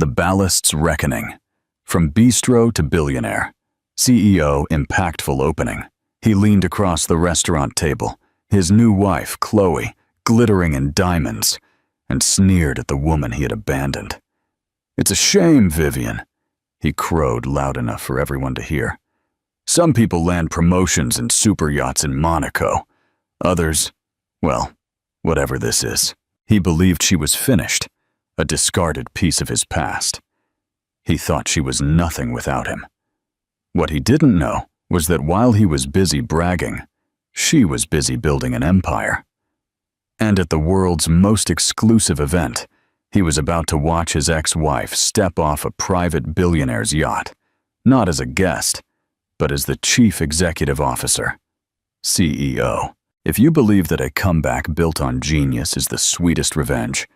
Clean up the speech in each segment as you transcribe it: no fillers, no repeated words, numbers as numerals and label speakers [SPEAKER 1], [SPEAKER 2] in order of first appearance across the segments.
[SPEAKER 1] The Ballast's Reckoning. From Bistro to Billionaire. CEO impactful opening. He leaned across the restaurant table, his new wife, Chloe, glittering in diamonds, and sneered at the woman he had abandoned. "It's a shame, Vivian," he crowed loud enough for everyone to hear. "Some people land promotions in super yachts in Monaco. Others, well, whatever this is." He believed she was finished, a discarded piece of his past. He thought she was nothing without him. What he didn't know was that while he was busy bragging, she was busy building an empire. And at the world's most exclusive event, he was about to watch his ex-wife step off a private billionaire's yacht, not as a guest, but as the chief executive officer, CEO. If you believe that a comeback built on genius is the sweetest revenge,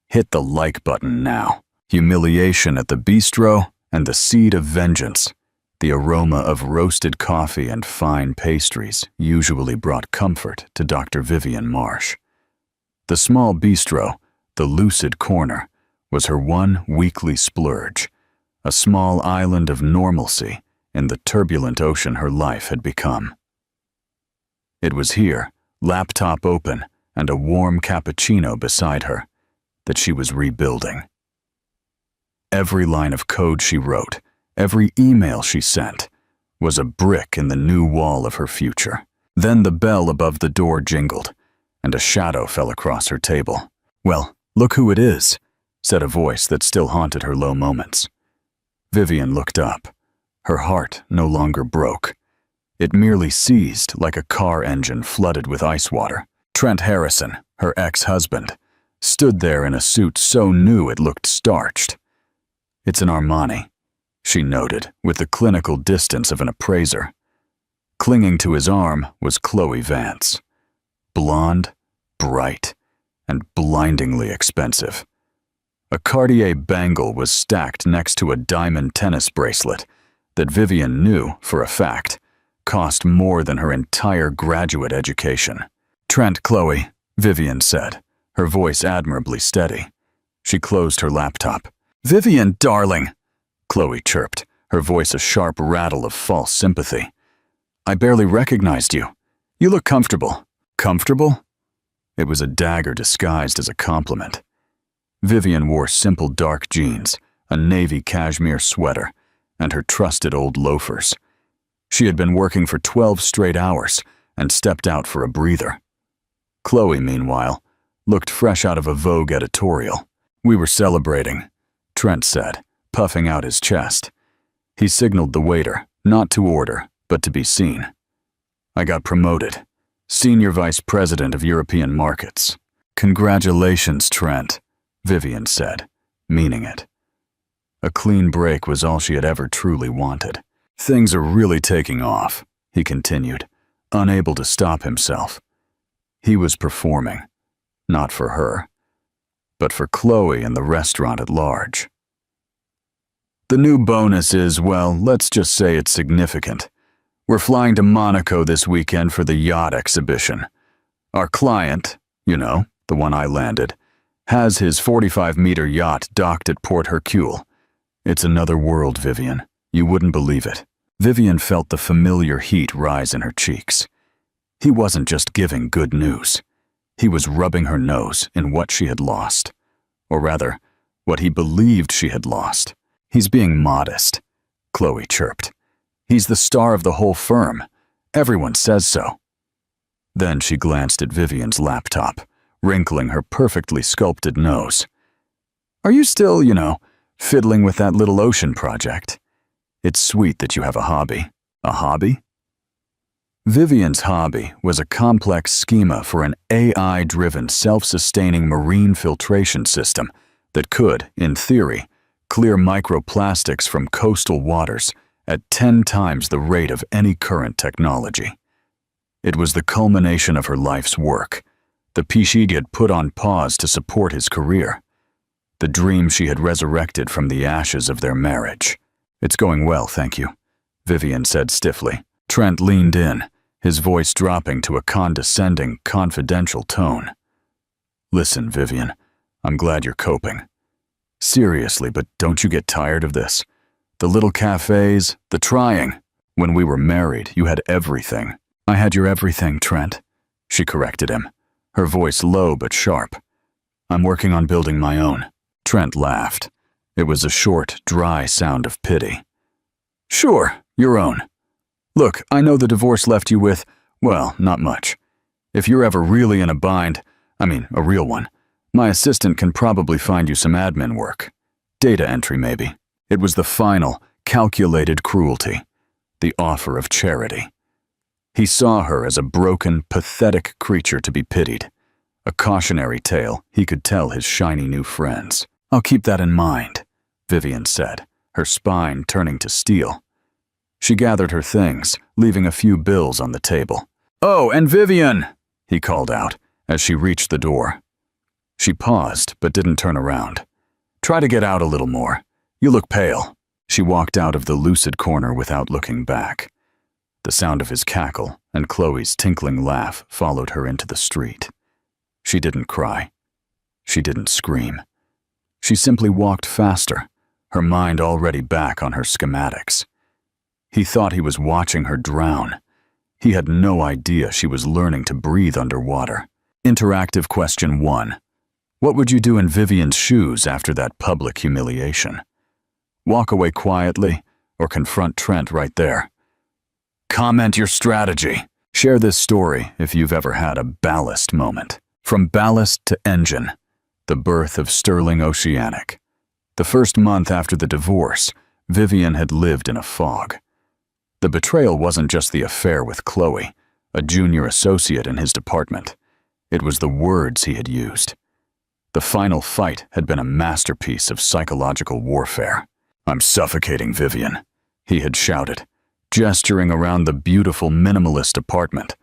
[SPEAKER 1] hit the like button now. Humiliation at the bistro and the seed of vengeance. The aroma of roasted coffee and fine pastries usually brought comfort to Dr. Vivian Marsh. The small bistro, the lucid corner, was her one weekly splurge, a small island of normalcy in the turbulent ocean her life had become. It was here, laptop open and a warm cappuccino beside her, that she was rebuilding. Every line of code she wrote, every email she sent, was a brick in the new wall of her future. Then the bell above the door jingled, and a shadow fell across her table. "Well, look who it is," said a voice that still haunted her low moments. Vivian looked up. Her heart no longer broke. It merely seized like a car engine flooded with ice water. Trent Harrison, her ex-husband, stood there in a suit so new it looked starched. "It's an Armani," she noted with the clinical distance of an appraiser. Clinging to his arm was Chloe Vance. Blonde, bright, and blindingly expensive. A Cartier bangle was stacked next to a diamond tennis bracelet that Vivian knew, for a fact, cost more than her entire graduate education. "Trent, Chloe," Vivian said, her voice admirably steady. She closed her laptop. "Vivian, darling," Chloe chirped, her voice a sharp rattle of false sympathy. "I barely recognized you. You look comfortable." "Comfortable?" It was a dagger disguised as a compliment. Vivian wore simple dark jeans, a navy cashmere sweater, and her trusted old loafers. She had been working for 12 straight hours and stepped out for a breather. Chloe, meanwhile, looked fresh out of a Vogue editorial. "We were celebrating," Trent said, puffing out his chest. He signaled the waiter, not to order, but to be seen. "I got promoted. Senior Vice President of European Markets." "Congratulations, Trent," Vivian said, meaning it. A clean break was all she had ever truly wanted. "Things are really taking off," he continued, unable to stop himself. He was performing, not for her, but for Chloe and the restaurant at large. "The new bonus is, well, let's just say it's significant. We're flying to Monaco this weekend for the yacht exhibition. Our client, you know, the one I landed, has his 45-meter yacht docked at Port Hercule. It's another world, Vivian. You wouldn't believe it." Vivian felt the familiar heat rise in her cheeks. He wasn't just giving good news. He was rubbing her nose in what she had lost. Or rather, what he believed she had lost. "He's being modest," Chloe chirped. "He's the star of the whole firm. Everyone says so." Then she glanced at Vivian's laptop, wrinkling her perfectly sculpted nose. "Are you still, fiddling with that little ocean project? It's sweet that you have a hobby." "A hobby?" Vivian's hobby was a complex schema for an AI-driven, self-sustaining marine filtration system that could, in theory, clear microplastics from coastal waters at 10 times the rate of any current technology. It was the culmination of her life's work, the piece she had put on pause to support his career, the dream she had resurrected from the ashes of their marriage. "It's going well, thank you," Vivian said stiffly. Trent leaned in, his voice dropping to a condescending, confidential tone. "Listen, Vivian, I'm glad you're coping. Seriously, but don't you get tired of this? The little cafes, the trying. When we were married, you had everything. I had your everything, Trent. She corrected him, her voice low but sharp. I'm working on building my own. Trent laughed. It was a short, dry sound of pity. Sure, your own. Look, I know the divorce left you with, well, not much. If you're ever really in a bind, a real one, my assistant can probably find you some admin work. Data entry, maybe. It was the final, calculated cruelty, the offer of charity. He saw her as a broken, pathetic creature to be pitied, a cautionary tale he could tell his shiny new friends. I'll keep that in mind, Vivian said, her spine turning to steel. She gathered her things, leaving a few bills on the table. Oh, and Vivian, he called out as she reached the door. She paused but didn't turn around. Try to get out a little more. You look pale. She walked out of the lucid corner without looking back. The sound of his cackle and Chloe's tinkling laugh followed her into the street. She didn't cry. She didn't scream. She simply walked faster, her mind already back on her schematics. He thought he was watching her drown. He had no idea she was learning to breathe underwater. Interactive question 1. What would you do in Vivian's shoes after that public humiliation? Walk away quietly or confront Trent right there? Comment your strategy. Share this story if you've ever had a ballast moment. From ballast to engine, the birth of Sterling Oceanic. The first month after the divorce, Vivian had lived in a fog. The betrayal wasn't just the affair with Chloe, a junior associate in his department. It was the words he had used. The final fight had been a masterpiece of psychological warfare. I'm suffocating, Vivian, he had shouted, gesturing around the beautiful minimalist apartment,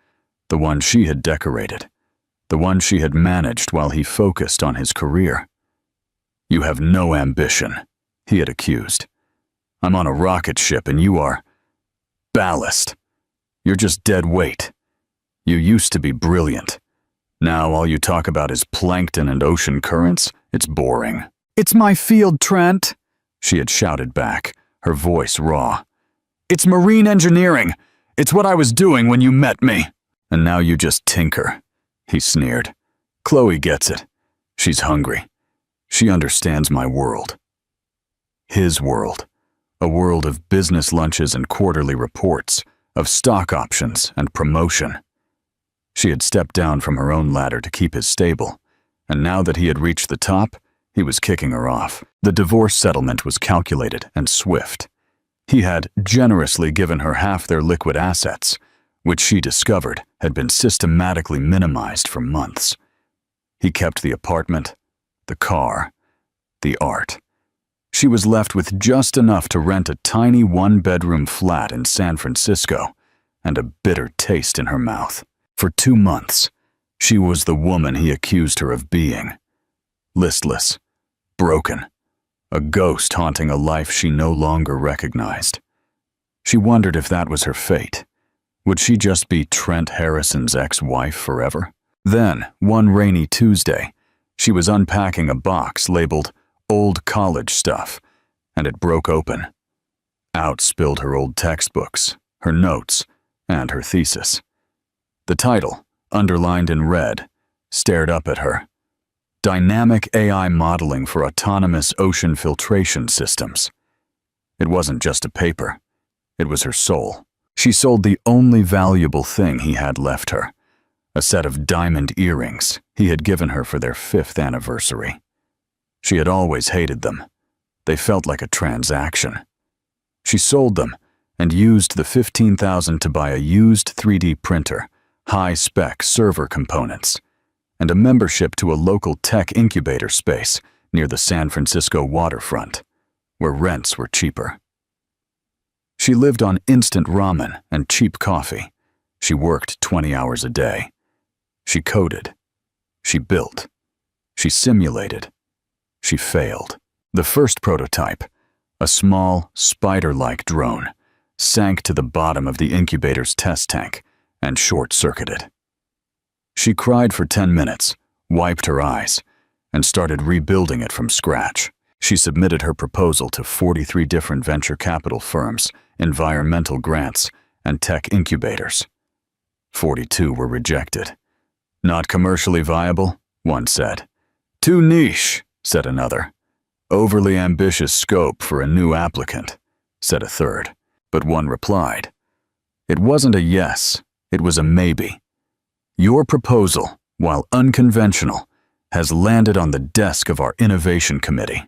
[SPEAKER 1] the one she had decorated, the one she had managed while he focused on his career. You have no ambition, he had accused. I'm on a rocket ship and you are ballast. You're just dead weight. You used to be brilliant. Now all you talk about is plankton and ocean currents. It's boring. It's my field, Trent, she had shouted back, her voice raw. It's marine engineering. It's what I was doing when you met me. And now you just tinker, he sneered. Chloe gets it. She's hungry. She understands my world. His world. A world of business lunches and quarterly reports, of stock options and promotion. She had stepped down from her own ladder to keep his stable, and now that he had reached the top, he was kicking her off. The divorce settlement was calculated and swift. He had generously given her half their liquid assets, which she discovered had been systematically minimized for months. He kept the apartment, the car, the art. She was left with just enough to rent a tiny one-bedroom flat in San Francisco and a bitter taste in her mouth. For 2 months, she was the woman he accused her of being. Listless, broken, a ghost haunting a life she no longer recognized. She wondered if that was her fate. Would she just be Trent Harrison's ex-wife forever? Then, one rainy Tuesday, she was unpacking a box labeled old college stuff, and it broke open. Out spilled her old textbooks, her notes, and her thesis. The title, underlined in red, stared up at her. Dynamic AI Modeling for Autonomous Ocean Filtration Systems. It wasn't just a paper. It was her soul. She sold the only valuable thing he had left her, a set of diamond earrings he had given her for their 5th anniversary. She had always hated them. They felt like a transaction. She sold them and used the $15,000 to buy a used 3D printer, high-spec server components, and a membership to a local tech incubator space near the San Francisco waterfront, where rents were cheaper. She lived on instant ramen and cheap coffee. She worked 20 hours a day. She coded. She built. She simulated. She failed. The first prototype, a small, spider-like drone, sank to the bottom of the incubator's test tank and short-circuited. She cried for 10 minutes, wiped her eyes, and started rebuilding it from scratch. She submitted her proposal to 43 different venture capital firms, environmental grants, and tech incubators. 42 were rejected. Not commercially viable, one said. Too niche, said another. Overly ambitious scope for a new applicant, said a third. But one replied, it wasn't a yes, it was a maybe. Your proposal, while unconventional, has landed on the desk of our innovation committee.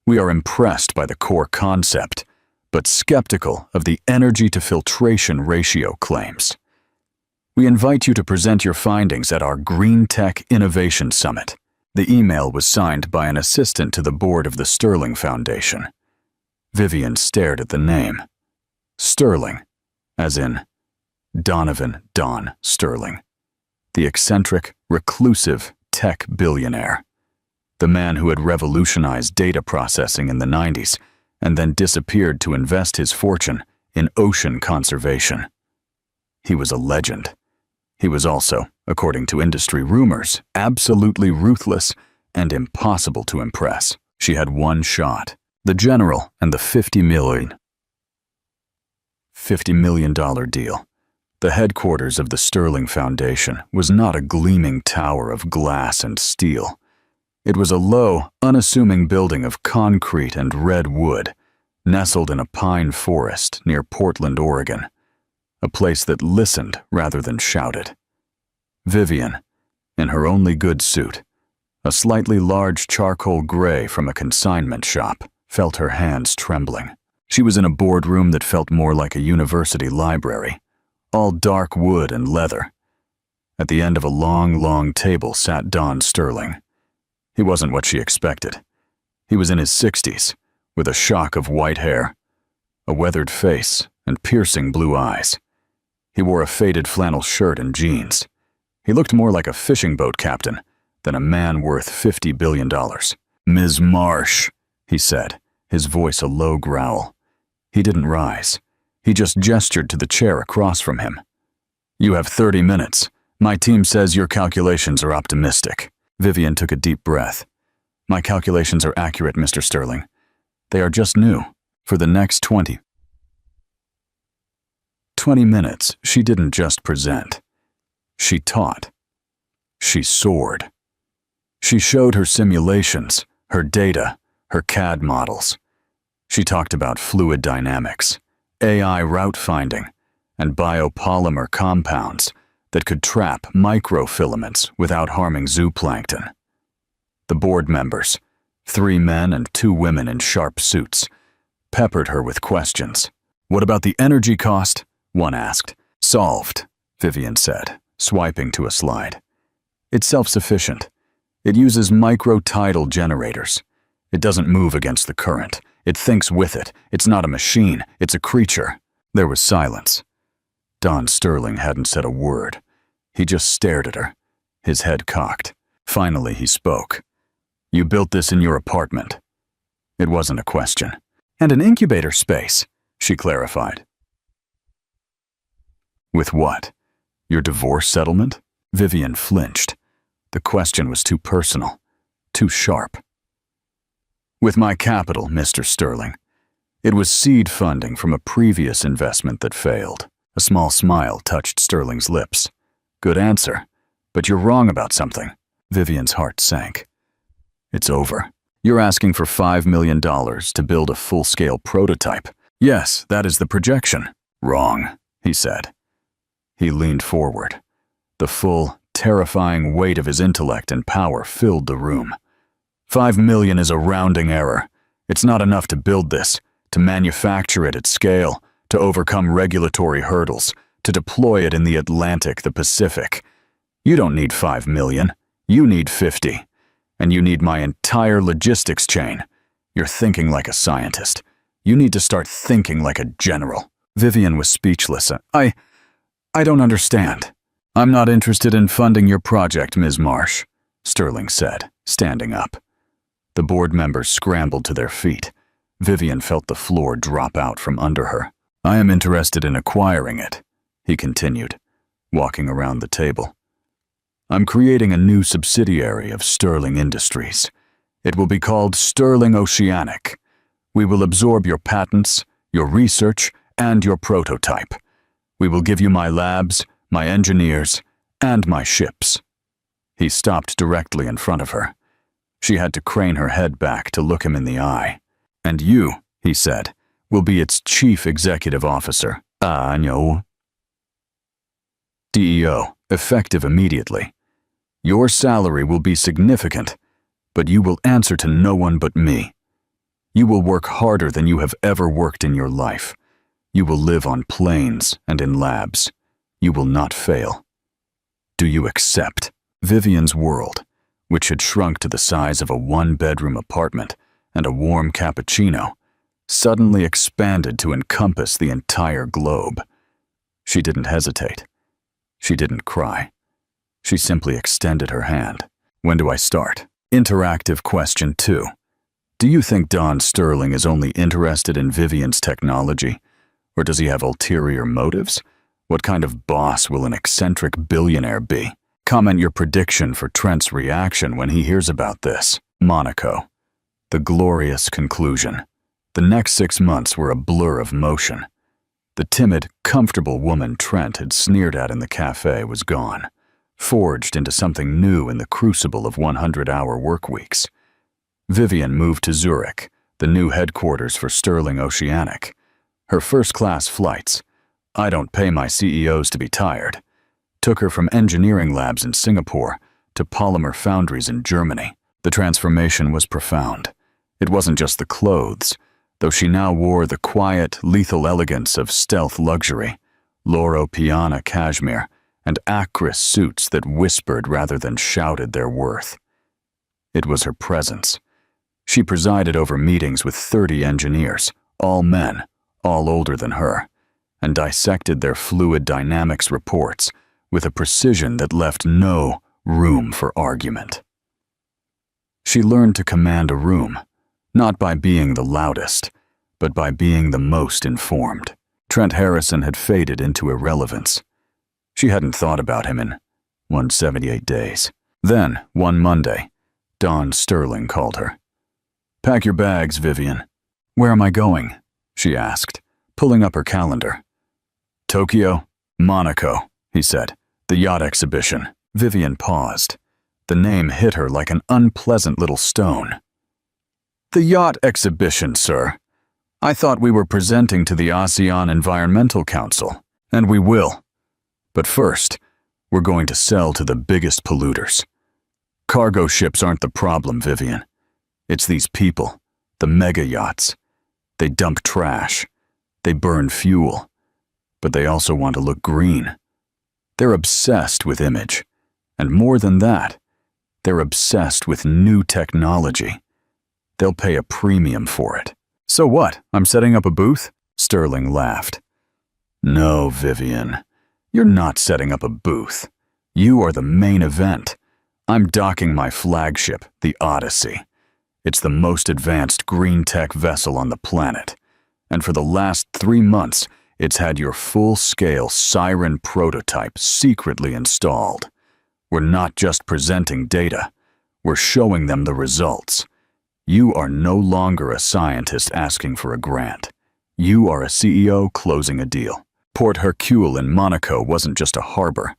[SPEAKER 1] We are impressed by the core concept, but skeptical of the energy-to-filtration ratio claims. We invite you to present your findings at our Green Tech Innovation Summit. The email was signed by an assistant to the board of the Sterling Foundation. Vivian stared at the name. Sterling, as in Donovan Don Sterling, the eccentric, reclusive tech billionaire, the man who had revolutionized data processing in the 90s and then disappeared to invest his fortune in ocean conservation. He was a legend. He was also, according to industry rumors, absolutely ruthless and impossible to impress. She had one shot, the general and the $50 million deal. The headquarters of the Sterling Foundation was not a gleaming tower of glass and steel. It was a low, unassuming building of concrete and red wood, nestled in a pine forest near Portland, Oregon, a place that listened rather than shouted. Vivian, in her only good suit, a slightly large charcoal gray from a consignment shop, felt her hands trembling. She was in a boardroom that felt more like a university library, all dark wood and leather. At the end of a long table sat Don Sterling. He wasn't what she expected. He was in his 60s, with a shock of white hair, a weathered face, and piercing blue eyes. He wore a faded flannel shirt and jeans. He looked more like a fishing boat captain than a man worth $50 billion. Ms. Marsh, he said, his voice a low growl. He didn't rise. He just gestured to the chair across from him. You have 30 minutes. My team says your calculations are optimistic. Vivian took a deep breath. My calculations are accurate, Mr. Sterling. They are just new. For the next 20 minutes, she didn't just present. She taught. She soared. She showed her simulations, her data, her CAD models. She talked about fluid dynamics, AI route finding, and biopolymer compounds that could trap microfilaments without harming zooplankton. The board members, 3 men and 2 women in sharp suits, peppered her with questions. What about the energy cost? One asked. Solved, Vivian said, swiping to a slide. It's self-sufficient. It uses micro-tidal generators. It doesn't move against the current. It thinks with it. It's not a machine. It's a creature. There was silence. Don Sterling hadn't said a word. He just stared at her, his head cocked. Finally, he spoke. You built this in your apartment. It wasn't a question. And an incubator space, she clarified. With what? Your divorce settlement? Vivian flinched. The question was too personal, too sharp. With my capital, Mr. Sterling. It was seed funding from a previous investment that failed. A small smile touched Sterling's lips. Good answer, but you're wrong about something. Vivian's heart sank. It's over. You're asking for $5 million to build a full-scale prototype. Yes, that is the projection. Wrong, he said. He leaned forward. The full, terrifying weight of his intellect and power filled the room. $5 million is a rounding error. It's not enough to build this, to manufacture it at scale, to overcome regulatory hurdles, to deploy it in the Atlantic, the Pacific. You don't need $5 million. You need 50. And you need my entire logistics chain. You're thinking like a scientist. You need to start thinking like a general. Vivian was speechless. I don't understand. I'm not interested in funding your project, Ms. Marsh, Sterling said, standing up. The board members scrambled to their feet. Vivian felt the floor drop out from under her. I am interested in acquiring it, he continued, walking around the table. I'm creating a new subsidiary of Sterling Industries, It will be called Sterling Oceanic. We will absorb your patents, your research, and your prototype. We will give you my labs, my engineers, and my ships." He stopped directly in front of her. She had to crane her head back to look him in the eye. "And you," he said, "will be its chief executive officer." No. DEO, effective immediately. Your salary will be significant, but you will answer to no one but me. You will work harder than you have ever worked in your life. You will live on planes and in labs. You will not fail. Do you accept? Vivian's world, which had shrunk to the size of a one-bedroom apartment and a warm cappuccino, suddenly expanded to encompass the entire globe. She didn't hesitate. She didn't cry. She simply extended her hand. "When do I start?" Interactive question 2. Do you think Don Sterling is only interested in Vivian's technology? Or does he have ulterior motives? What kind of boss will an eccentric billionaire be? Comment your prediction for Trent's reaction when he hears about this. Monaco. The glorious conclusion. The next 6 months were a blur of motion. The timid, comfortable woman Trent had sneered at in the cafe was gone, forged into something new in the crucible of 100-hour work weeks. Vivian moved to Zurich, the new headquarters for Sterling Oceanic. Her first-class flights, I don't pay my CEOs to be tired, took her from engineering labs in Singapore to polymer foundries in Germany. The transformation was profound. It wasn't just the clothes, though she now wore the quiet, lethal elegance of stealth luxury, Loro Piana cashmere, and acris suits that whispered rather than shouted their worth. It was her presence. She presided over meetings with 30 engineers, all men, all older than her, and dissected their fluid dynamics reports with a precision that left no room for argument. She learned to command a room, not by being the loudest, but by being the most informed. Trent Harrison had faded into irrelevance. She hadn't thought about him in 178 days. Then, one Monday, Don Sterling called her. "Pack your bags, Vivian." "Where am I going?" she asked, pulling up her calendar. "Tokyo, Monaco," he said. "The yacht exhibition." Vivian paused. The name hit her like an unpleasant little stone. "The yacht exhibition, sir. I thought we were presenting to the ASEAN Environmental Council, and we will. But first, we're going to sell to the biggest polluters. Cargo ships aren't the problem, Vivian. It's these people, the mega yachts. They dump trash. They burn fuel. But they also want to look green. They're obsessed with image. And more than that, they're obsessed with new technology. They'll pay a premium for it." "So what? I'm setting up a booth?" Sterling laughed. "No, Vivian. You're not setting up a booth. You are the main event. I'm docking my flagship, the Odyssey. It's the most advanced green tech vessel on the planet. And for the last 3 months, it's had your full-scale Siren prototype secretly installed. We're not just presenting data. We're showing them the results. You are no longer a scientist asking for a grant. You are a CEO closing a deal. Port Hercule in Monaco wasn't just a harbor.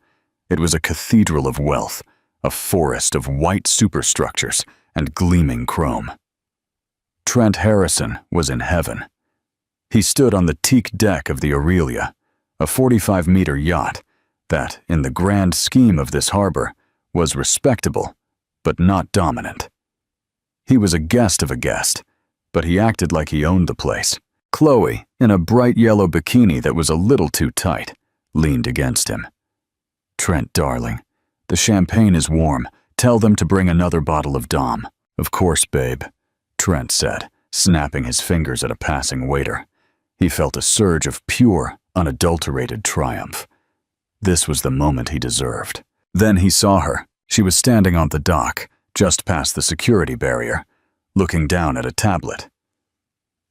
[SPEAKER 1] It was a cathedral of wealth, a forest of white superstructures and gleaming chrome. Trent Harrison was in heaven. He stood on the teak deck of the Aurelia, a 45-meter yacht that, in the grand scheme of this harbor, was respectable, but not dominant. He was a guest of a guest, but he acted like he owned the place. Chloe, in a bright yellow bikini that was a little too tight, leaned against him. "Trent, darling, the champagne is warm. Tell them to bring another bottle of Dom." "Of course, babe," Trent said, snapping his fingers at a passing waiter. He felt a surge of pure, unadulterated triumph. This was the moment he deserved. Then he saw her. She was standing on the dock, just past the security barrier, looking down at a tablet.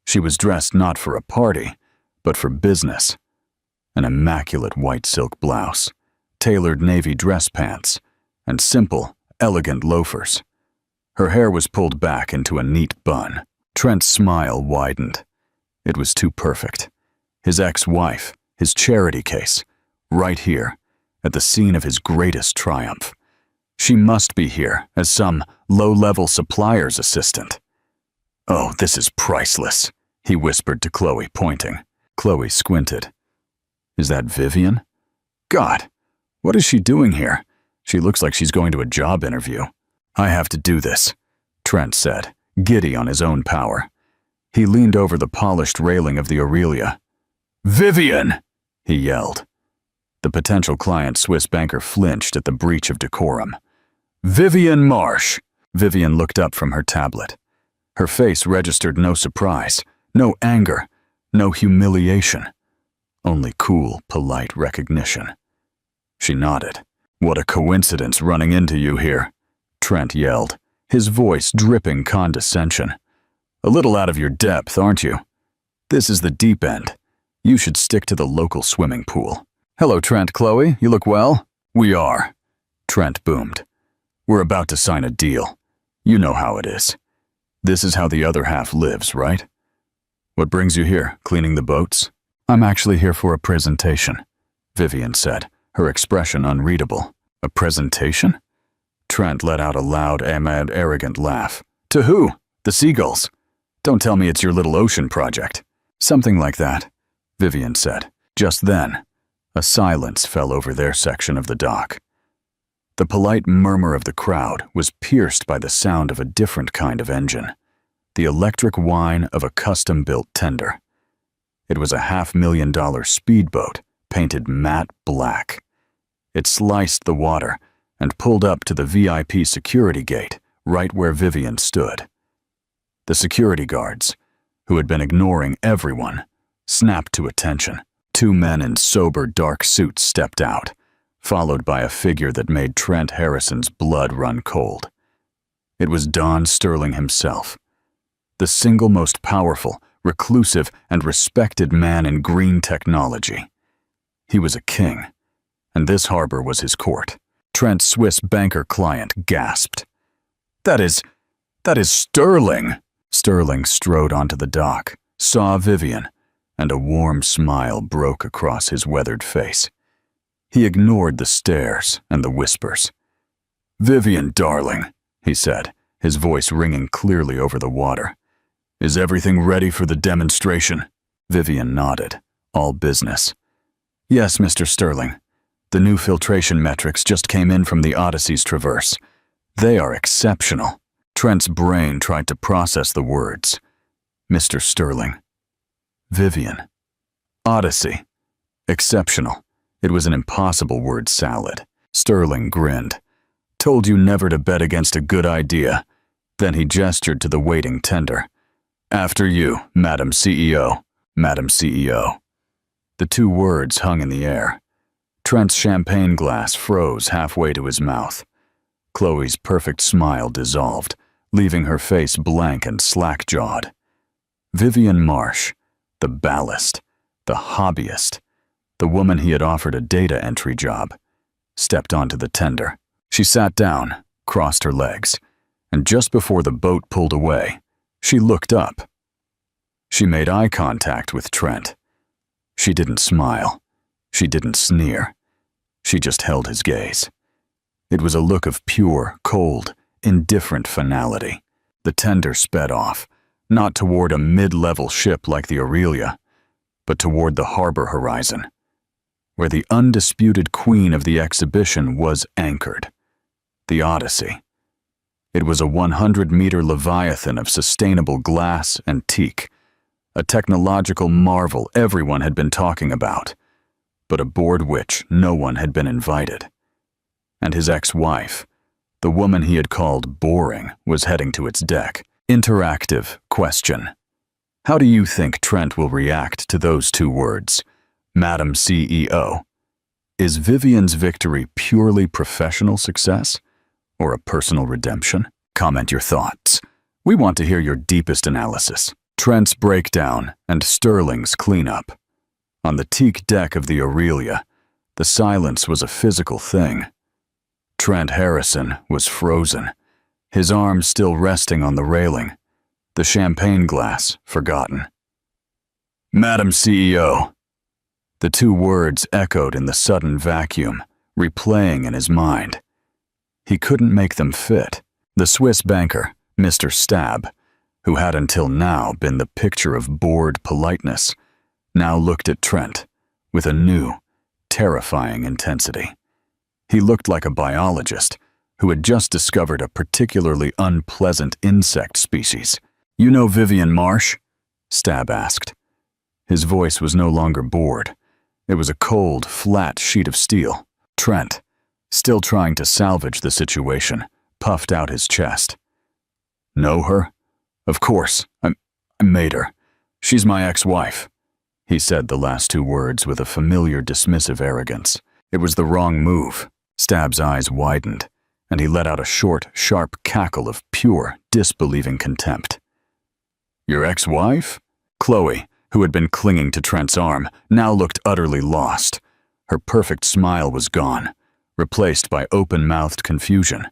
[SPEAKER 1] She was dressed not for a party, but for business. An immaculate white silk blouse, tailored navy dress pants, and simple, elegant loafers. Her hair was pulled back into a neat bun. Trent's smile widened. It was too perfect. His ex-wife, his charity case, right here, at the scene of his greatest triumph. She must be here as some low-level supplier's assistant. "Oh, this is priceless," he whispered to Chloe, pointing. Chloe squinted. "Is that Vivian? God, what is she doing here? She looks like she's going to a job interview." "I have to do this," Trent said, giddy on his own power. He leaned over the polished railing of the Aurelia. "Vivian!" he yelled. The potential client Swiss banker flinched at the breach of decorum. "Vivian Marsh!" Vivian looked up from her tablet. Her face registered no surprise, no anger, no humiliation. Only cool, polite recognition. She nodded. "What a coincidence running into you here," Trent yelled, his voice dripping condescension. "A little out of your depth, aren't you? This is the deep end. You should stick to the local swimming pool." "Hello, Trent, Chloe. You look well?" "We are," Trent boomed. "We're about to sign a deal. You know how it is. This is how the other half lives, right? What brings you here, cleaning the boats?" "I'm actually here for a presentation," Vivian said, her expression unreadable. "A presentation?" Trent let out a loud, arrogant laugh. "To who? The seagulls? Don't tell me it's your little ocean project." "Something like that," Vivian said. Just then, a silence fell over their section of the dock. The polite murmur of the crowd was pierced by the sound of a different kind of engine, the electric whine of a custom-built tender. It was a $500,000 speedboat painted matte black. It sliced the water and pulled up to the VIP security gate right where Vivian stood. The security guards, who had been ignoring everyone, snapped to attention. Two men in sober, dark suits stepped out, followed by a figure that made Trent Harrison's blood run cold. It was Don Sterling himself, the single most powerful, reclusive, and respected man in green technology. He was a king, and this harbor was his court. Trent's Swiss banker client gasped. That is Sterling." Sterling strode onto the dock, saw Vivian, and a warm smile broke across his weathered face. He ignored the stares and the whispers. "Vivian, darling," he said, his voice ringing clearly over the water. "Is everything ready for the demonstration?" Vivian nodded, all business. "Yes, Mr. Sterling. The new filtration metrics just came in from the Odyssey's traverse. They are exceptional." Trent's brain tried to process the words. Mr. Sterling. Vivian. Odyssey. Exceptional. It was an impossible word salad. Sterling grinned. "Told you never to bet against a good idea." Then he gestured to the waiting tender. "After you, Madam CEO, Madam CEO." The two words hung in the air. Trent's champagne glass froze halfway to his mouth. Chloe's perfect smile dissolved, leaving her face blank and slack-jawed. Vivian Marsh, the ballast, the hobbyist, the woman he had offered a data entry job, stepped onto the tender. She sat down, crossed her legs, and just before the boat pulled away, she looked up. She made eye contact with Trent. She didn't smile. She didn't sneer. She just held his gaze. It was a look of pure, cold, indifferent finality. The tender sped off, not toward a mid-level ship like the Aurelia, but toward the harbor horizon, where the undisputed queen of the exhibition was anchored, the Odyssey. It was a 100-meter leviathan of sustainable glass and teak, a technological marvel everyone had been talking about, but aboard which no one had been invited. And his ex-wife, the woman he had called boring, was heading to its deck. Interactive question. How do you think Trent will react to those two words, Madam CEO? Is Vivian's victory purely professional success or a personal redemption? Comment your thoughts. We want to hear your deepest analysis. Trent's breakdown and Sterling's cleanup. On the teak deck of the Aurelia, the silence was a physical thing. Trent Harrison was frozen, his arms still resting on the railing, the champagne glass forgotten. "Madam CEO." The two words echoed in the sudden vacuum, replaying in his mind. He couldn't make them fit. The Swiss banker, Mr. Stab, who had until now been the picture of bored politeness, now looked at Trent with a new, terrifying intensity. He looked like a biologist who had just discovered a particularly unpleasant insect species. "You know Vivian Marsh?" Stab asked. His voice was no longer bored. It was a cold, flat sheet of steel. Trent, still trying to salvage the situation, puffed out his chest. "Know her? Of course, I made her. She's my ex-wife." He said the last two words with a familiar dismissive arrogance. It was the wrong move. Stab's eyes widened, and he let out a short, sharp cackle of pure, disbelieving contempt. "Your ex-wife?" Chloe, who had been clinging to Trent's arm, now looked utterly lost. Her perfect smile was gone, replaced by open-mouthed confusion.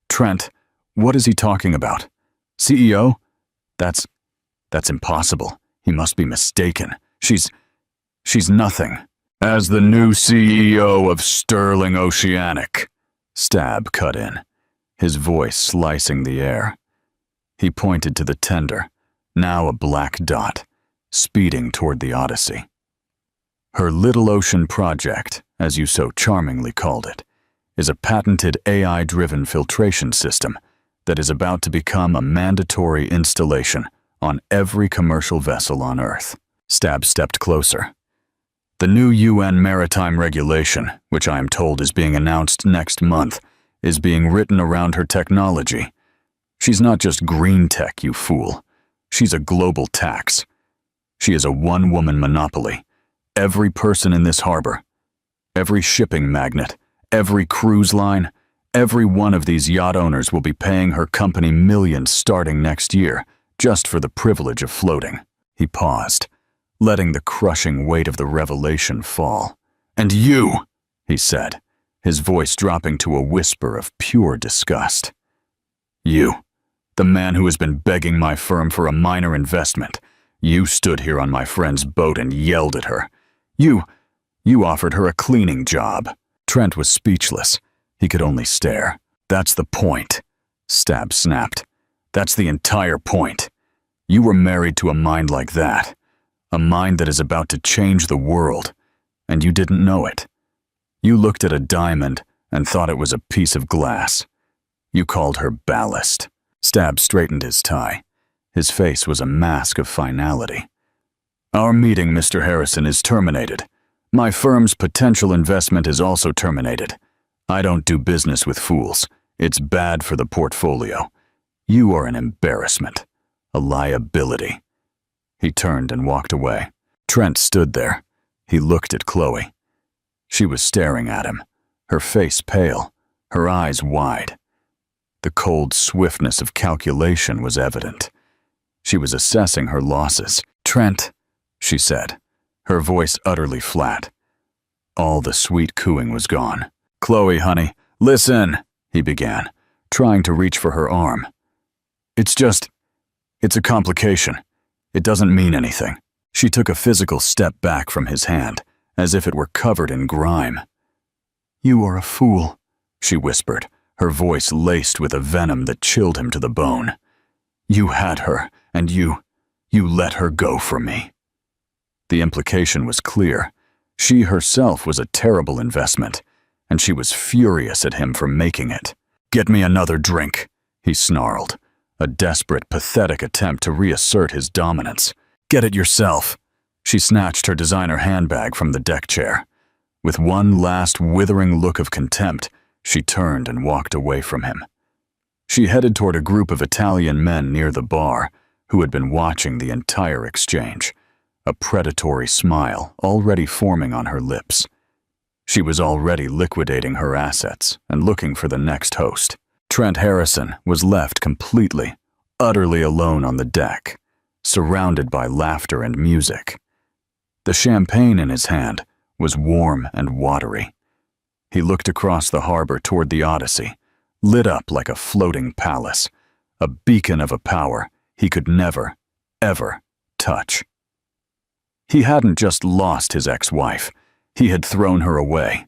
[SPEAKER 1] "Trent, what is he talking about? CEO? That's impossible. He must be mistaken. She's nothing." "As the new CEO of Sterling Oceanic," Stab cut in, his voice slicing the air. He pointed to the tender, now a black dot, speeding toward the Odyssey. "Her Little Ocean project, as you so charmingly called it, is a patented AI-driven filtration system that is about to become a mandatory installation on every commercial vessel on Earth." Stab stepped closer. "The new UN maritime regulation, which I am told is being announced next month, is being written around her technology. She's not just green tech, you fool. She's a global tax. She is a one-woman monopoly. Every person in this harbor, every shipping magnate, every cruise line, every one of these yacht owners will be paying her company millions starting next year, just for the privilege of floating." He paused, letting the crushing weight of the revelation fall. "And you," he said, his voice dropping to a whisper of pure disgust. "You, the man who has been begging my firm for a minor investment. You stood here on my friend's boat and yelled at her. You offered her a cleaning job." Trent was speechless. He could only stare. "That's the point," Stab snapped. "That's the entire point. You were married to a mind like that. A mind that is about to change the world, and you didn't know it. You looked at a diamond and thought it was a piece of glass. You called her ballast." Stab straightened his tie. His face was a mask of finality. "Our meeting, Mr. Harrison, is terminated. My firm's potential investment is also terminated. I don't do business with fools. It's bad for the portfolio. You are an embarrassment, a liability." He turned and walked away. Trent stood there. He looked at Chloe. She was staring at him, her face pale, her eyes wide. The cold swiftness of calculation was evident. She was assessing her losses. "Trent," she said, her voice utterly flat. All the sweet cooing was gone. "Chloe, honey, listen," he began, trying to reach for her arm. It's a complication. It doesn't mean anything." She took a physical step back from his hand, as if it were covered in grime. "You are a fool," she whispered, her voice laced with a venom that chilled him to the bone. "You had her, and you let her go from me." The implication was clear. She herself was a terrible investment, and she was furious at him for making it. "Get me another drink," he snarled, a desperate, pathetic attempt to reassert his dominance. "Get it yourself." She snatched her designer handbag from the deck chair. With one last withering look of contempt, she turned and walked away from him. She headed toward a group of Italian men near the bar who had been watching the entire exchange, a predatory smile already forming on her lips. She was already liquidating her assets and looking for the next host. Trent Harrison was left completely, utterly alone on the deck, surrounded by laughter and music. The champagne in his hand was warm and watery. He looked across the harbor toward the Odyssey, lit up like a floating palace, a beacon of a power he could never, ever touch. He hadn't just lost his ex-wife, he had thrown her away.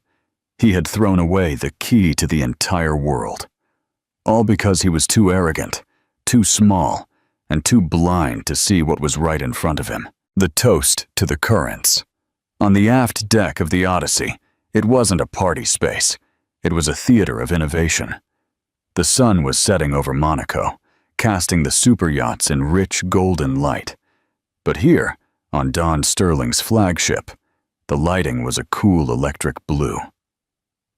[SPEAKER 1] He had thrown away the key to the entire world. All because he was too arrogant, too small, and too blind to see what was right in front of him. The toast to the currents. On the aft deck of the Odyssey, it wasn't a party space. It was a theater of innovation. The sun was setting over Monaco, casting the super yachts in rich golden light. But here, on Don Sterling's flagship, the lighting was a cool electric blue.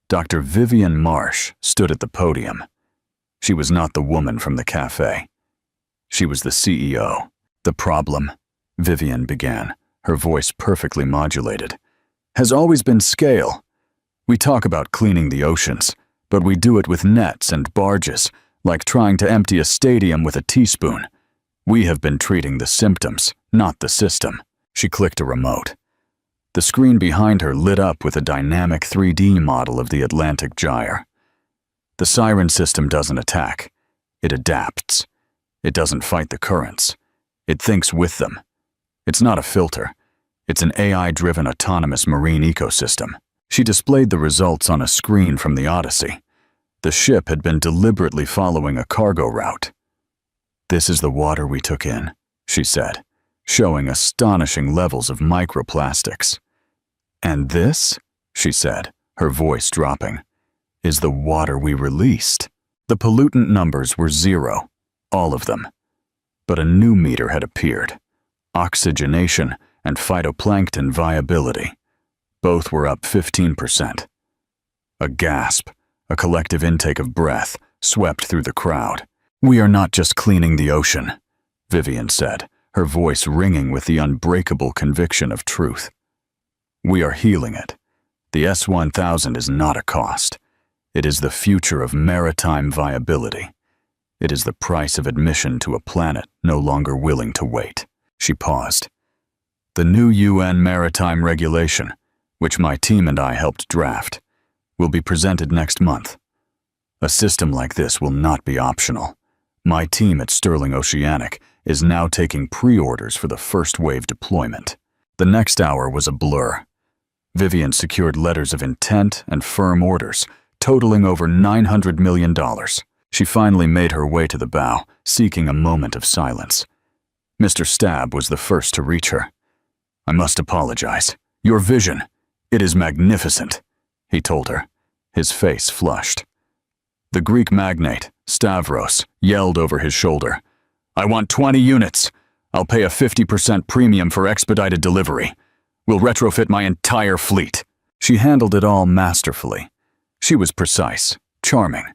[SPEAKER 1] Dr. Vivian Marsh stood at the podium. She was not the woman from the cafe. She was the CEO. The problem, Vivian began, her voice perfectly modulated, has always been scale. We talk about cleaning the oceans, but we do it with nets and barges, like trying to empty a stadium with a teaspoon. We have been treating the symptoms, not the system. She clicked a remote. The screen behind her lit up with a dynamic 3D model of the Atlantic Gyre. The siren system doesn't attack. It adapts. It doesn't fight the currents. It thinks with them. It's not a filter. It's an AI-driven autonomous marine ecosystem. She displayed the results on a screen from the Odyssey. The ship had been deliberately following a cargo route. "This is the water we took in," she said, showing astonishing levels of microplastics. "And this," she said, her voice dropping, "is the water we released." The pollutant numbers were 0, all of them. But a new meter had appeared. Oxygenation and phytoplankton viability. Both were up 15%. A gasp, a collective intake of breath, swept through the crowd. "We are not just cleaning the ocean," Vivian said, her voice ringing with the unbreakable conviction of truth. "We are healing it. The S-1000 is not a cost. It is the future of maritime viability. It is the price of admission to a planet no longer willing to wait." She paused. "The new UN maritime regulation, which my team and I helped draft, will be presented next month. A system like this will not be optional. My team at Sterling Oceanic is now taking pre-orders for the first wave deployment." The next hour was a blur. Vivian secured letters of intent and firm orders, totaling over $900 million. She finally made her way to the bow, seeking a moment of silence. Mr. Stabb was the first to reach her. "I must apologize. Your vision, it is magnificent," he told her. His face flushed. The Greek magnate, Stavros, yelled over his shoulder, "I want 20 units. I'll pay a 50% premium for expedited delivery. We'll retrofit my entire fleet." She handled it all masterfully. She was precise, charming,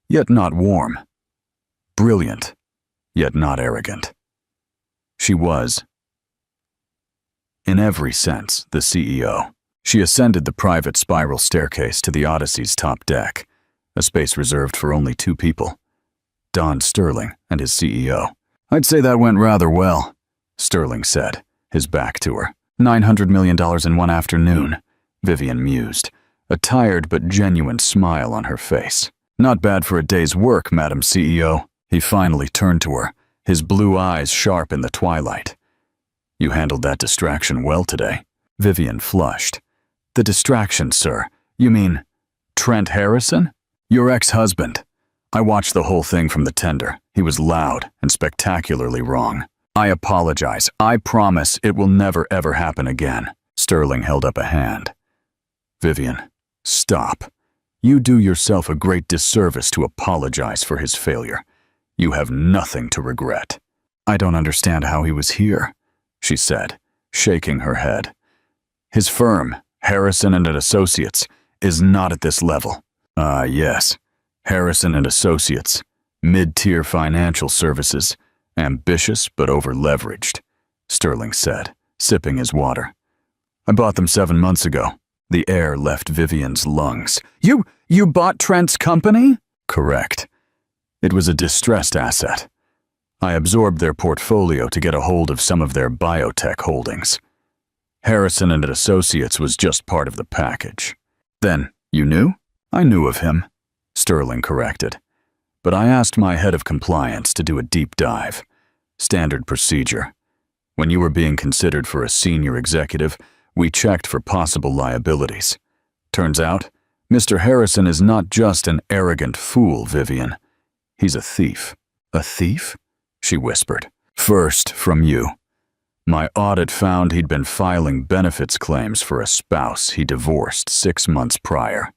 [SPEAKER 1] yet not warm. Brilliant, yet not arrogant. She was, in every sense, the CEO. She ascended the private spiral staircase to the Odyssey's top deck, a space reserved for only 2 people, Don Sterling and his CEO. "I'd say that went rather well," Sterling said, his back to her. $900 million in one afternoon, Vivian mused, a tired but genuine smile on her face. "Not bad for a day's work, Madam CEO." He finally turned to her, his blue eyes sharp in the twilight. "You handled that distraction well today." Vivian flushed. "The distraction, sir? You mean Trent Harrison?" "Your ex-husband. I watched the whole thing from the tender. He was loud and spectacularly wrong. I apologize. I promise it will never ever happen again." Sterling held up a hand. "Vivian, stop. You do yourself a great disservice to apologize for his failure. You have nothing to regret." "I don't understand how he was here," she said, shaking her head. "His firm, Harrison and Associates, is not at this level." "Ah, yes. Harrison and Associates, mid-tier financial services, ambitious but over-leveraged," Sterling said, sipping his water. "I bought them 7 months ago." The air left Vivian's lungs. You bought Trent's company?" "Correct. It was a distressed asset. I absorbed their portfolio to get a hold of some of their biotech holdings. Harrison and Associates was just part of the package." "Then, you knew?" "I knew of him," Sterling corrected. but I asked my head of compliance to do a deep dive. Standard procedure. When you were being considered for a senior executive, we checked for possible liabilities. Turns out, Mr. Harrison is not just an arrogant fool, Vivian. He's a thief. A thief? She whispered. First, from you. My audit found he'd been filing benefits claims for a spouse he divorced 6 months prior.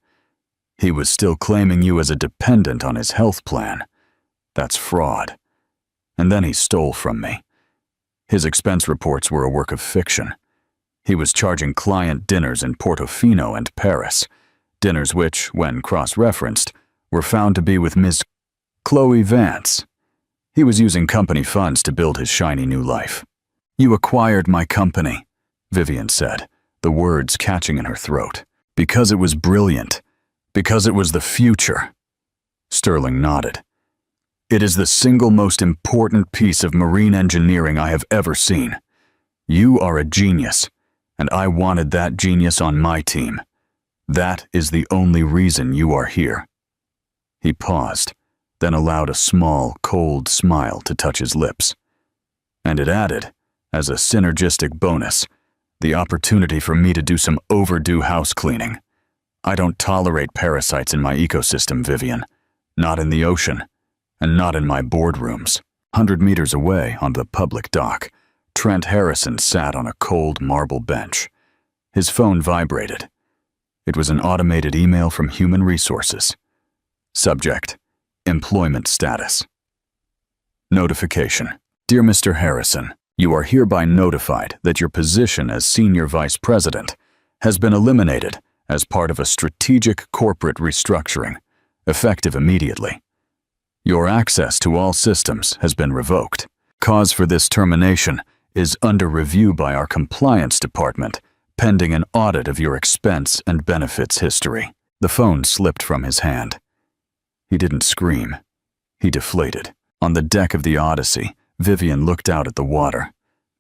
[SPEAKER 1] He was still claiming you as a dependent on his health plan. That's fraud. And then he stole from me. His expense reports were a work of fiction. He was charging client dinners in Portofino and Paris, dinners which, when cross-referenced, were found to be with Ms. Chloe Vance. He was using company funds to build his shiny new life. You acquired my company, Vivian said, the words catching in her throat. Because it was brilliant. Because it was the future. Sterling nodded. It is the single most important piece of marine engineering I have ever seen. You are a genius, and I wanted that genius on my team. That is the only reason you are here. He paused, then allowed a small, cold smile to touch his lips. And it added, as a synergistic bonus, the opportunity for me to do some overdue house cleaning. I don't tolerate parasites in my ecosystem, Vivian. Not in the ocean, and not in my boardrooms. 100 meters away on the public dock, Trent Harrison sat on a cold marble bench. His phone vibrated. It was an automated email from Human Resources. Subject: Employment status. Notification. Dear Mr. Harrison, you are hereby notified that your position as Senior Vice President has been eliminated as part of a strategic corporate restructuring, effective immediately. Your access to all systems has been revoked. Cause for this termination is under review by our compliance department, pending an audit of your expense and benefits history. The phone slipped from his hand. He didn't scream. He deflated. On the deck of the Odyssey, Vivian looked out at the water.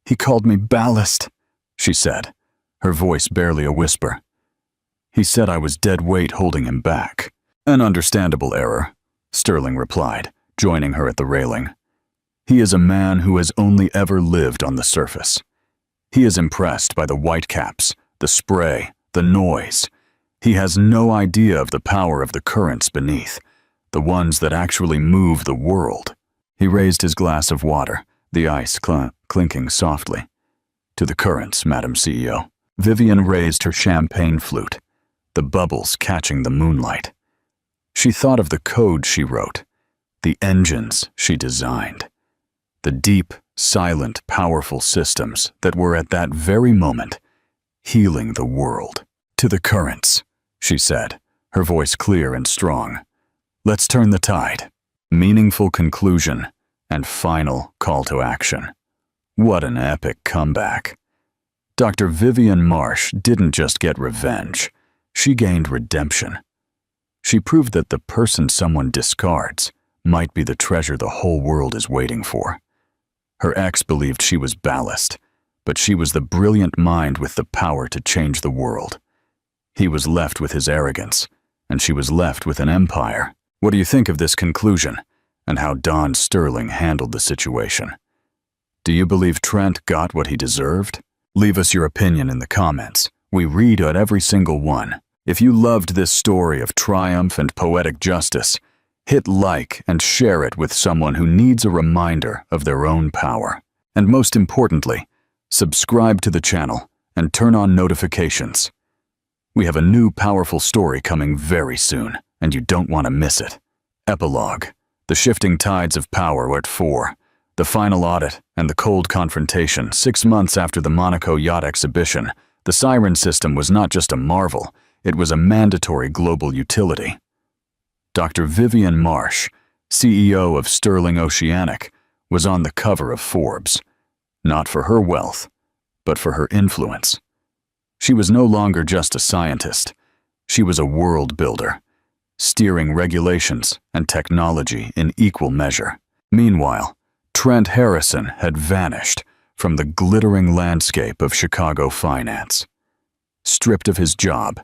[SPEAKER 1] He called me ballast, she said, her voice barely a whisper. He said I was dead weight holding him back. An understandable error, Sterling replied, joining her at the railing. He is a man who has only ever lived on the surface. He is impressed by the whitecaps, the spray, the noise. He has no idea of the power of the currents beneath, the ones that actually move the world. He raised his glass of water, the ice clinking softly. To the currents, Madam CEO. Vivian raised her champagne flute, the bubbles catching the moonlight. She thought of the code she wrote, the engines she designed, the deep, silent, powerful systems that were at that very moment healing the world. To the currents, she said, her voice clear and strong. Let's turn the tide. Meaningful conclusion and final call to action. What an epic comeback. Dr. Vivian Marsh didn't just get revenge. She gained redemption. She proved that the person someone discards might be the treasure the whole world is waiting for. Her ex believed she was ballast, but she was the brilliant mind with the power to change the world. He was left with his arrogance, and she was left with an empire. What do you think of this conclusion, and how Don Sterling handled the situation? Do you believe Trent got what he deserved? Leave us your opinion in the comments. We read at every single one. If you loved this story of triumph and poetic justice, hit like and share it with someone who needs a reminder of their own power. And most importantly, subscribe to the channel and turn on notifications. We have a new powerful story coming very soon, and you don't want to miss it. Epilogue. The shifting tides of power were at 4. The final audit and the cold confrontation 6 months after the Monaco Yacht exhibition. The siren system was not just a marvel, it was a mandatory global utility. Dr. Vivian Marsh, CEO of Sterling Oceanic, was on the cover of Forbes, not for her wealth, but for her influence. She was no longer just a scientist. She was a world builder, steering regulations and technology in equal measure. Meanwhile, Trent Harrison had vanished from the glittering landscape of Chicago finance. Stripped of his job,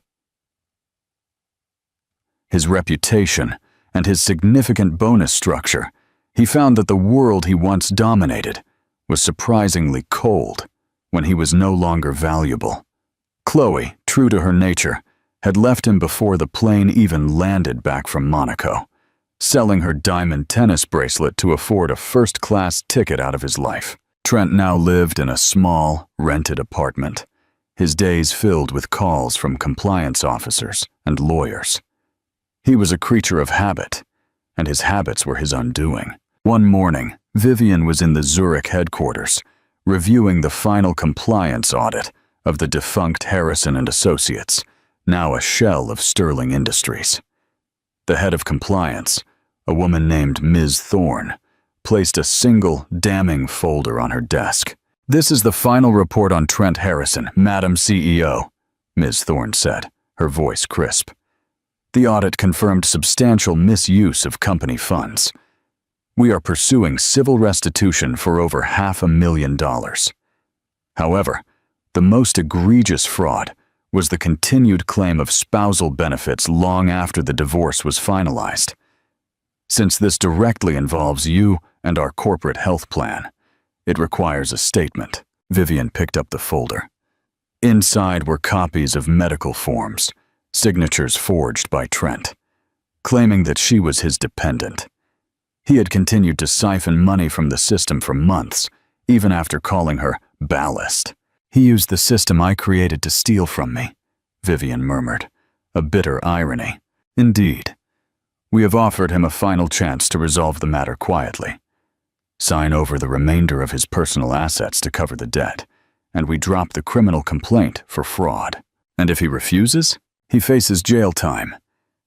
[SPEAKER 1] his reputation, and his significant bonus structure, he found that the world he once dominated was surprisingly cold when he was no longer valuable. Chloe, true to her nature, had left him before the plane even landed back from Monaco, selling her diamond tennis bracelet to afford a first-class ticket out of his life. Trent now lived in a small, rented apartment, his days filled with calls from compliance officers and lawyers. He was a creature of habit, and his habits were his undoing. One morning, Vivian was in the Zurich headquarters, reviewing the final compliance audit of the defunct Harrison & Associates, now a shell of Sterling Industries. The head of compliance, a woman named Ms. Thorne, placed a single, damning folder on her desk. "This is the final report on Trent Harrison, Madam CEO," Ms. Thorne said, her voice crisp. "The audit confirmed substantial misuse of company funds. We are pursuing civil restitution for over $500,000. However, the most egregious fraud was the continued claim of spousal benefits long after the divorce was finalized. Since this directly involves you and our corporate health plan, it requires a statement." Vivian picked up the folder. Inside were copies of medical forms, signatures forged by Trent, claiming that she was his dependent. He had continued to siphon money from the system for months, even after calling her ballast. "He used the system I created to steal from me," Vivian murmured, a bitter irony. "Indeed. We have offered him a final chance to resolve the matter quietly. Sign over the remainder of his personal assets to cover the debt, and we drop the criminal complaint for fraud. And if he refuses, he faces jail time.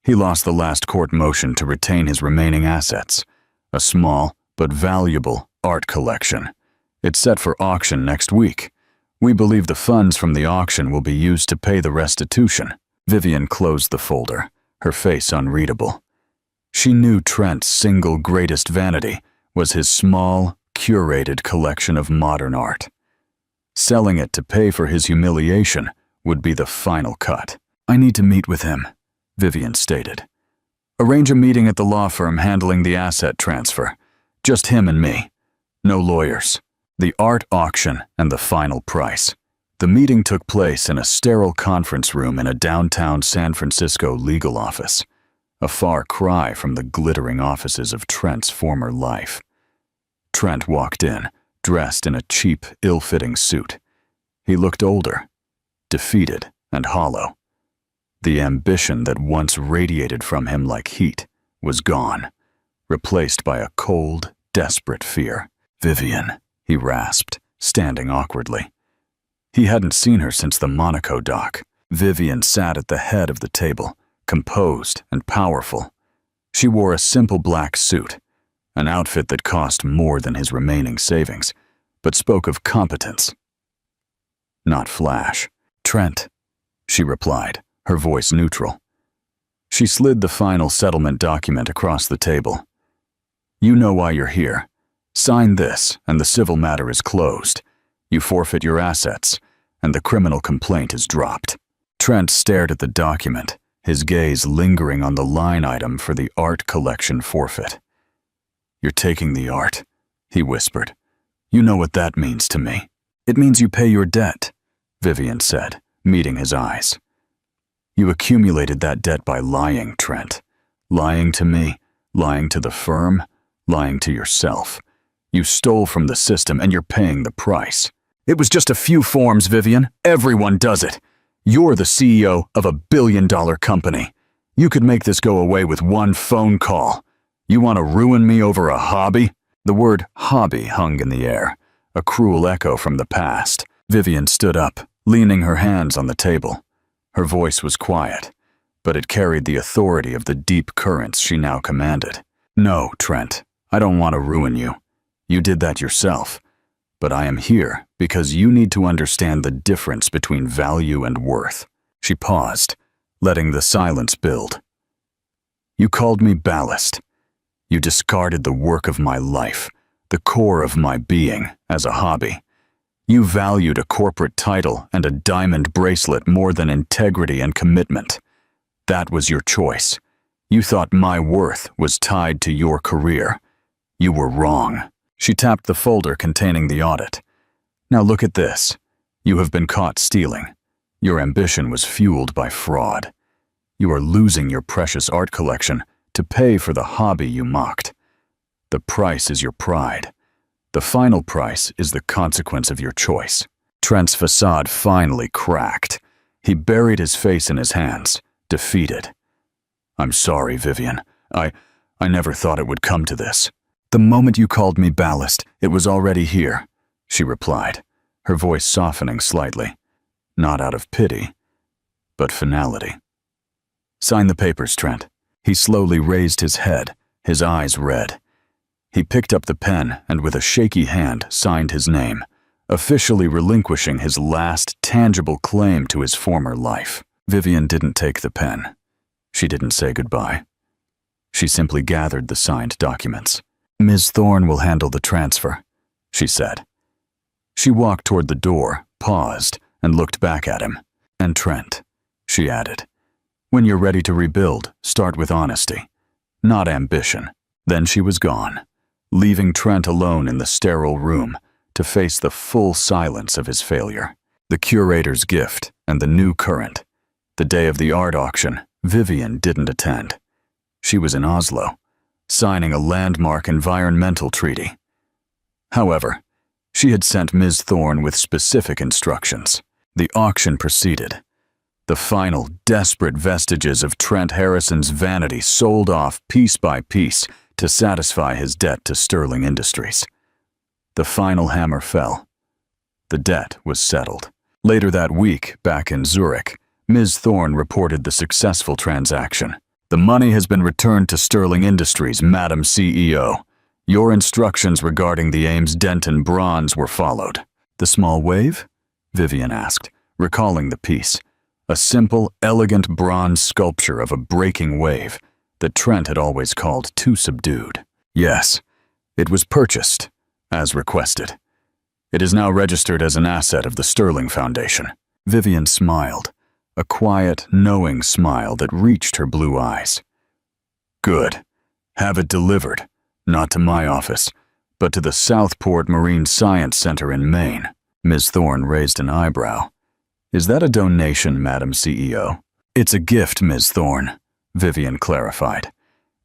[SPEAKER 1] He lost the last court motion to retain his remaining assets, a small but valuable art collection. It's set for auction next week. We believe the funds from the auction will be used to pay the restitution." Vivian closed the folder, her face unreadable. She knew Trent's single greatest vanity was his small, curated collection of modern art. Selling it to pay for his humiliation would be the final cut. "I need to meet with him," Vivian stated. "Arrange a meeting at the law firm handling the asset transfer. Just him and me. No lawyers. The art auction and the final price." The meeting took place in a sterile conference room in a downtown San Francisco legal office, a far cry from the glittering offices of Trent's former life. Trent walked in, dressed in a cheap, ill-fitting suit. He looked older, defeated and hollow. The ambition that once radiated from him like heat was gone, replaced by a cold, desperate fear. "Vivian," he rasped, standing awkwardly. He hadn't seen her since the Monaco dock. Vivian sat at the head of the table, composed and powerful. She wore a simple black suit, an outfit that cost more than his remaining savings, but spoke of competence, not flash. "Trent," she replied, her voice neutral. She slid the final settlement document across the table. "You know why you're here. Sign this, and the civil matter is closed. You forfeit your assets, and the criminal complaint is dropped." Trent stared at the document, his gaze lingering on the line item for the art collection forfeit. "You're taking the art," he whispered. "You know what that means to me." "It means you pay your debt," Vivian said, meeting his eyes. "You accumulated that debt by lying, Trent. Lying to me, lying to the firm, lying to yourself. You stole from the system and you're paying the price." "It was just a few forms, Vivian. Everyone does it. You're the CEO of a billion-dollar company. You could make this go away with one phone call. You want to ruin me over a hobby?" The word hobby hung in the air, a cruel echo from the past. Vivian stood up, leaning her hands on the table. Her voice was quiet, but it carried the authority of the deep currents she now commanded. "No, Trent, I don't want to ruin you. You did that yourself. But I am here because you need to understand the difference between value and worth." She paused, letting the silence build. "You called me ballast. You discarded the work of my life, the core of my being, as a hobby. You valued a corporate title and a diamond bracelet more than integrity and commitment. That was your choice. You thought my worth was tied to your career. You were wrong. She tapped the folder containing the audit. Now look at this. You have been caught stealing. Your ambition was fueled by fraud. You are losing your precious art collection to pay for the hobby you mocked. The price is your pride. The final price is the consequence of your choice. Trent's facade finally cracked. He buried his face in his hands, defeated. I'm sorry, Vivian. I never thought it would come to this. The moment you called me ballast, it was already here, she replied, her voice softening slightly. Not out of pity, but finality. Sign the papers, Trent. He slowly raised his head, his eyes red. He picked up the pen and with a shaky hand signed his name, officially relinquishing his last tangible claim to his former life. Vivian didn't take the pen. She didn't say goodbye. She simply gathered the signed documents. Ms. Thorne will handle the transfer, she said. She walked toward the door, paused, and looked back at him. And Trent, she added, when you're ready to rebuild, start with honesty, not ambition. Then she was gone, leaving Trent alone in the sterile room to face the full silence of his failure. The curator's gift and the new current. The day of the art auction, Vivian didn't attend. She was in Oslo, signing a landmark environmental treaty. However, she had sent Ms. Thorne with specific instructions. The auction proceeded. The final, desperate vestiges of Trent Harrison's vanity sold off piece by piece to satisfy his debt to Sterling Industries. The final hammer fell. The debt was settled. Later that week, back in Zurich, Ms. Thorne reported the successful transaction. The money has been returned to Sterling Industries, Madam CEO. Your instructions regarding the Ames Denton bronze were followed. The small wave? Vivian asked, recalling the piece. A simple, elegant bronze sculpture of a breaking wave that Trent had always called too subdued. Yes, it was purchased, as requested. It is now registered as an asset of the Sterling Foundation. Vivian smiled, a quiet, knowing smile that reached her blue eyes. Good. Have it delivered, not to my office, but to the Southport Marine Science Center in Maine. Ms. Thorne raised an eyebrow. Is that a donation, Madam CEO? It's a gift, Ms. Thorne, Vivian clarified.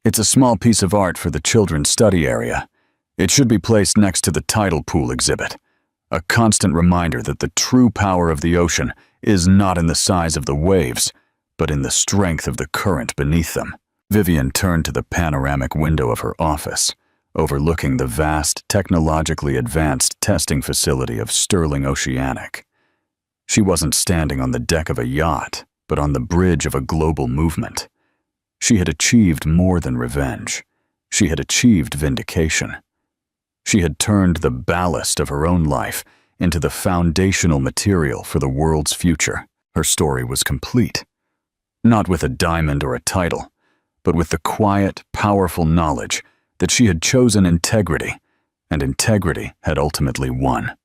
[SPEAKER 1] It's a small piece of art for the children's study area. It should be placed next to the tidal pool exhibit. A constant reminder that the true power of the ocean is not in the size of the waves, but in the strength of the current beneath them. Vivian turned to the panoramic window of her office, overlooking the vast, technologically advanced testing facility of Sterling Oceanic. She wasn't standing on the deck of a yacht, but on the bridge of a global movement. She had achieved more than revenge. She had achieved vindication. She had turned the ballast of her own life into the foundational material for the world's future. Her story was complete. Not with a diamond or a title, but with the quiet, powerful knowledge that she had chosen integrity, and integrity had ultimately won.